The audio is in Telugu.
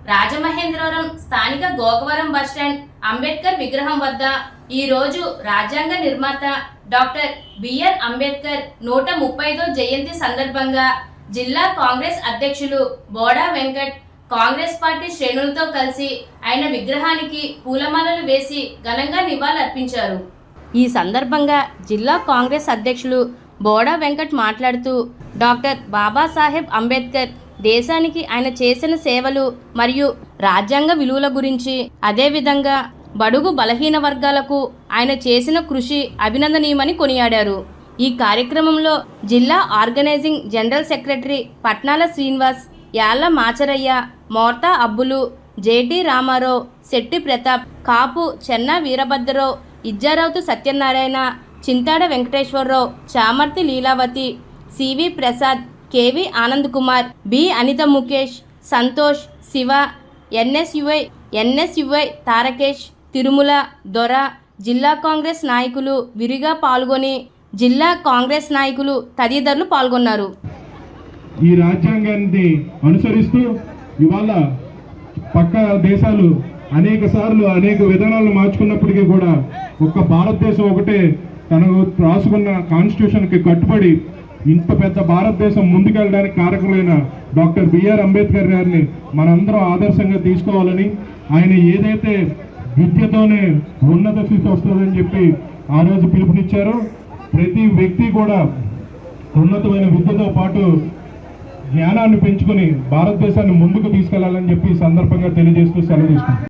రాజమహేంద్రవరం స్థానిక గోకవరం బస్టాండ్ అంబేద్కర్ విగ్రహం వద్ద ఈ రోజు రాజ్యాంగ నిర్మాత డాక్టర్ బిఆర్ అంబేద్కర్ 135వ జయంతి సందర్భంగా జిల్లా కాంగ్రెస్ అధ్యక్షులు బోడా వెంకట్ కాంగ్రెస్ పార్టీ శ్రేణులతో కలిసి ఆయన విగ్రహానికి పూలమాలలు వేసి ఘనంగా నివాళులర్పించారు। ఈ సందర్భంగా జిల్లా కాంగ్రెస్ అధ్యక్షులు బోడా వెంకట్ మాట్లాడుతూ డాక్టర్ బాబాసాహెబ్ అంబేద్కర్ దేశానికి ఆయన చేసిన సేవలు మరియు రాజ్యాంగ విలువల గురించి, అదేవిధంగా బడుగు బలహీన వర్గాలకు ఆయన చేసిన కృషి అభినందనీయమని కొనియాడారు। ఈ కార్యక్రమంలో జిల్లా organising general secretary Patnala Srinivas, Yalla Macharayya, Morta Abbulu, JT Ramarao, Shetty Pratap, Kapu Chenna Veerabhadrarao, ఇజ్జారావుతు Satyanarayana, Chintada Venkateswararao, Chamarthi Leelavathi, CV Prasad, KV Anand Kumar, B Anitha, Mukesh, Santosh, Shiva, NSUI Tarakesh, Tirumala, Dora, జిల్లా కాంగ్రెస్ నాయకులు విరిగా పాల్గొని జిల్లా కాంగ్రెస్ నాయకులు తదితరులు పాల్గొన్నారు। ఈ రాజ్యాంగాన్ని అనుసరిస్తూ ఇవాళ పక్క దేశాలు అనేక సార్లు అనేక విధానాలను మార్చుకున్నప్పటికీ కూడా ఒక్క భారతదేశం ఒకటే తనకు రాసుకున్న కాన్స్టిట్యూషన్కి కట్టుబడి ఇంత పెద్ద భారతదేశం ముందుకెళ్ళడానికి కారకులైన డాక్టర్ బిఆర్ అంబేద్కర్ గారిని మనందరం ఆదర్శంగా తీసుకోవాలని, ఆయన ఏదైతే విద్యతోనే ఉన్నత స్థితి వస్తుందని చెప్పి ఆ రోజు పిలుపునిచ్చారో ప్రతి వ్యక్తి కూడా ఉన్నతమైన విద్యతో పాటు జ్ఞానాన్ని పెంచుకుని భారతదేశాన్ని ముందుకు తీసుకెళ్లాలని చెప్పి సందర్భంగా తెలియజేస్తూ సెలవు తీసుకుంటాం।